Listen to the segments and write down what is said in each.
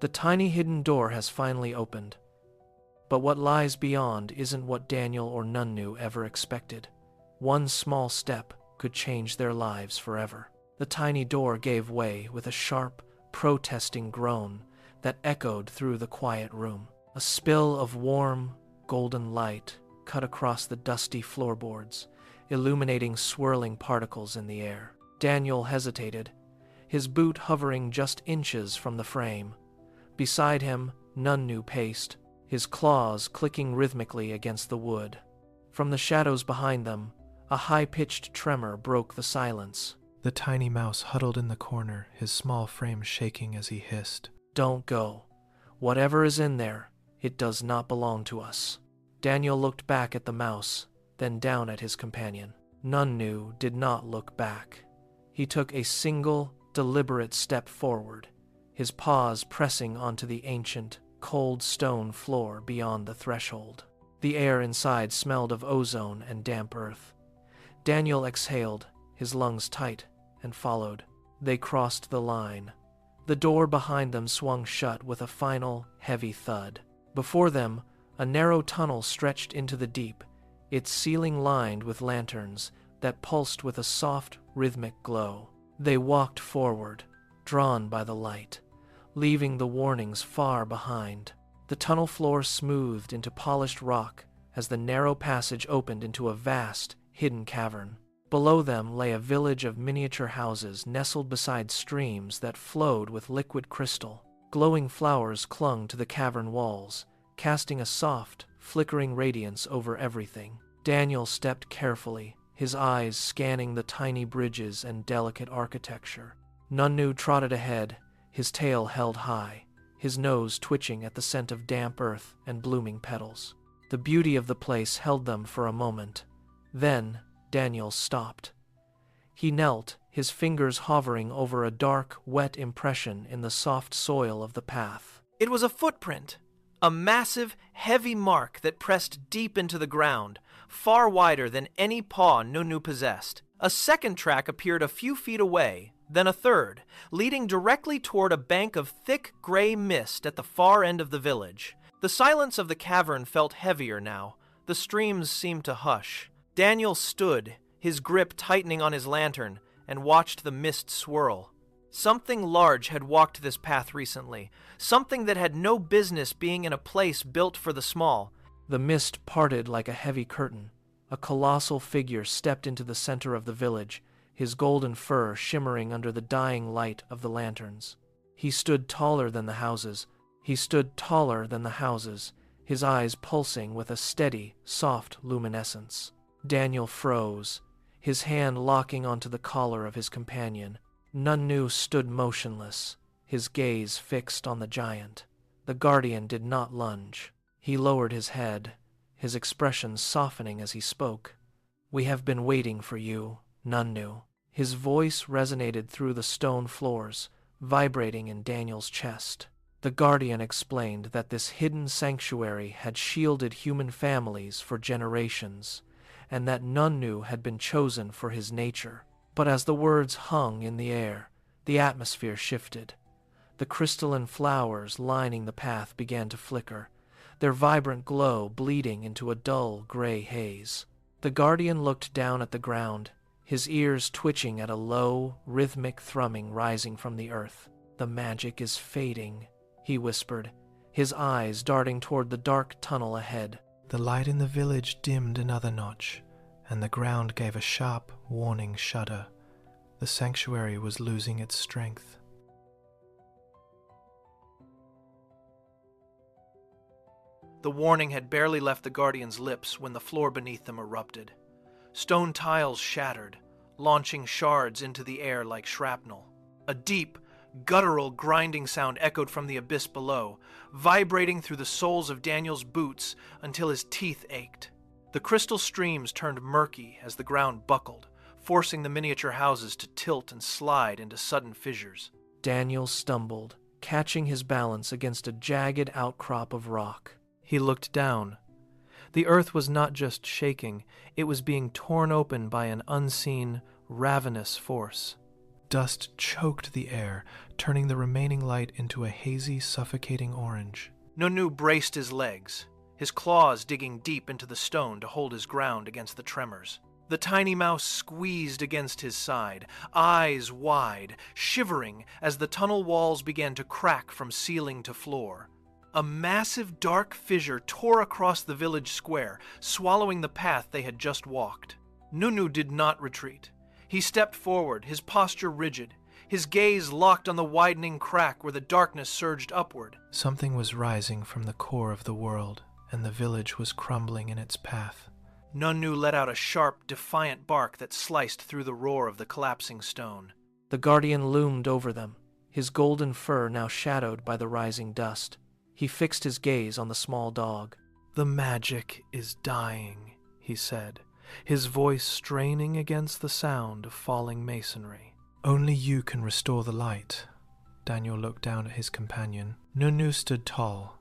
The tiny hidden door has finally opened. But what lies beyond isn't what Daniel or Nunnu ever expected. One small step could change their lives forever. The tiny door gave way with a sharp, protesting groan that echoed through the quiet room. A spill of warm, golden light cut across the dusty floorboards, illuminating swirling particles in the air. Daniel hesitated, his boot hovering just inches from the frame. Beside him, Nunnu paced, his claws clicking rhythmically against the wood. From the shadows behind them, a high-pitched tremor broke the silence. The tiny mouse huddled in the corner, his small frame shaking as he hissed. "Don't go. Whatever is in there, it does not belong to us." Daniel looked back at the mouse, then down at his companion. Nunnu did not look back. He took a single, deliberate step forward, his paws pressing onto the ancient, cold stone floor beyond the threshold. The air inside smelled of ozone and damp earth. Daniel exhaled, his lungs tight, and followed. They crossed the line. The door behind them swung shut with a final, heavy thud. Before them, a narrow tunnel stretched into the deep, its ceiling lined with lanterns that pulsed with a soft, rhythmic glow. They walked forward, drawn by the light, leaving the warnings far behind. The tunnel floor smoothed into polished rock as the narrow passage opened into a vast, hidden cavern. Below them lay a village of miniature houses nestled beside streams that flowed with liquid crystal. Glowing flowers clung to the cavern walls, casting a soft, flickering radiance over everything. Daniel stepped carefully, his eyes scanning the tiny bridges and delicate architecture. Nunnu trotted ahead, his tail held high, his nose twitching at the scent of damp earth and blooming petals. The beauty of the place held them for a moment. Then, Daniel stopped. He knelt, his fingers hovering over a dark, wet impression in the soft soil of the path. It was a footprint, a massive, heavy mark that pressed deep into the ground, far wider than any paw Nunnu possessed. A second track appeared a few feet away, then a third, leading directly toward a bank of thick gray mist at the far end of the village. The silence of the cavern felt heavier now. The streams seemed to hush. Daniel stood, his grip tightening on his lantern, and watched the mist swirl. Something large had walked this path recently, something that had no business being in a place built for the small. The mist parted like a heavy curtain. A colossal figure stepped into the center of the village, his golden fur shimmering under the dying light of the lanterns. He stood taller than the houses, his eyes pulsing with a steady, soft luminescence. Daniel froze, his hand locking onto the collar of his companion. Nunnu stood motionless, his gaze fixed on the giant. The guardian did not lunge. He lowered his head, his expression softening as he spoke. "We have been waiting for you, Nunnu." His voice resonated through the stone floors, vibrating in Daniel's chest. The guardian explained that this hidden sanctuary had shielded human families for generations, and that Nunnu had been chosen for his nature. But as the words hung in the air, the atmosphere shifted. The crystalline flowers lining the path began to flicker, their vibrant glow bleeding into a dull gray haze. The guardian looked down at the ground, his ears twitching at a low, rhythmic thrumming rising from the earth. "The magic is fading," he whispered, his eyes darting toward the dark tunnel ahead. The light in the village dimmed another notch, and the ground gave a sharp, warning shudder. The sanctuary was losing its strength. The warning had barely left the guardian's lips when the floor beneath them erupted. Stone tiles shattered, launching shards into the air like shrapnel. A deep, guttural grinding sound echoed from the abyss below, vibrating through the soles of Daniel's boots until his teeth ached. The crystal streams turned murky as the ground buckled, forcing the miniature houses to tilt and slide into sudden fissures. Daniel stumbled, catching his balance against a jagged outcrop of rock. He looked down. The earth was not just shaking, it was being torn open by an unseen, ravenous force. dust choked the air, turning the remaining light into a hazy, suffocating orange. Nunnu braced his legs, his claws digging deep into the stone to hold his ground against the tremors. The tiny mouse squeezed against his side, eyes wide, shivering as the tunnel walls began to crack from ceiling to floor. A massive dark fissure tore across the village square, swallowing the path they had just walked. Nunnu did not retreat. He stepped forward, his posture rigid, his gaze locked on the widening crack where the darkness surged upward. Something was rising from the core of the world, and the village was crumbling in its path. Nunnu let out a sharp, defiant bark that sliced through the roar of the collapsing stone. The guardian loomed over them, his golden fur now shadowed by the rising dust. He fixed his gaze on the small dog. "The magic is dying," he said, his voice straining against the sound of falling masonry. "Only you can restore the light." Daniel looked down at his companion. Nunnu stood tall,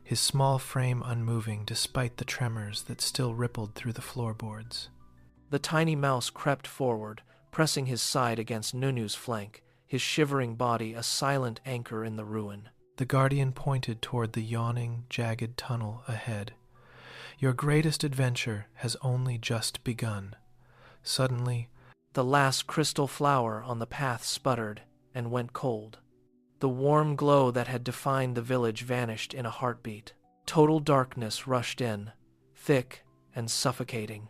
his small frame unmoving despite the tremors that still rippled through the floorboards. The tiny mouse crept forward, pressing his side against Nunnu's flank, his shivering body a silent anchor in the ruin. The guardian pointed toward the yawning, jagged tunnel ahead. "Your greatest adventure has only just begun." Suddenly, the last crystal flower on the path sputtered and went cold. The warm glow that had defined the village vanished in a heartbeat. Total darkness rushed in, thick and suffocating.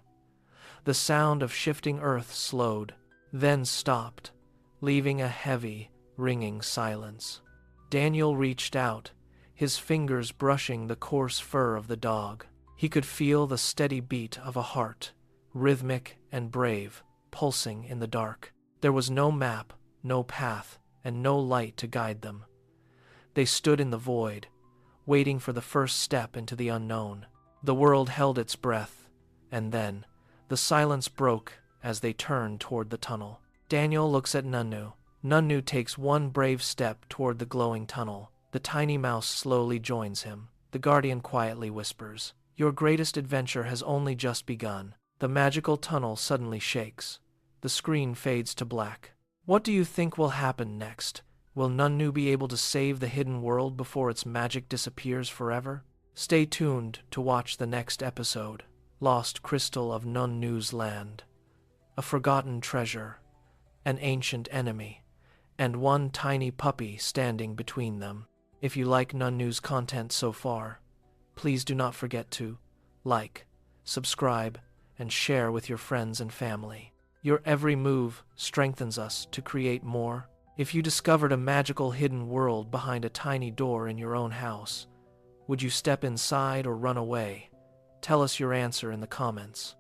The sound of shifting earth slowed, then stopped, leaving a heavy, ringing silence. Daniel reached out, his fingers brushing the coarse fur of the dog. He could feel the steady beat of a heart, rhythmic and brave, pulsing in the dark. There was no map, no path, and no light to guide them. They stood in the void, waiting for the first step into the unknown. The world held its breath, and then the silence broke as they turned toward the tunnel. Daniel looks at Nunnu. Nunnu takes one brave step toward the glowing tunnel. The tiny mouse slowly joins him. The guardian quietly whispers, "Your greatest adventure has only just begun." The magical tunnel suddenly shakes. The screen fades to black. What do you think will happen next? Will Nunnu be able to save the hidden world before its magic disappears forever? Stay tuned to watch the next episode, Lost Crystal of Nunnu's Land. A forgotten treasure, an ancient enemy, and one tiny puppy standing between them. If you like Nunnu's content so far, please do not forget to like, subscribe, and share with your friends and family. Your every move strengthens us to create more. If you discovered a magical hidden world behind a tiny door in your own house, would you step inside or run away? Tell us your answer in the comments.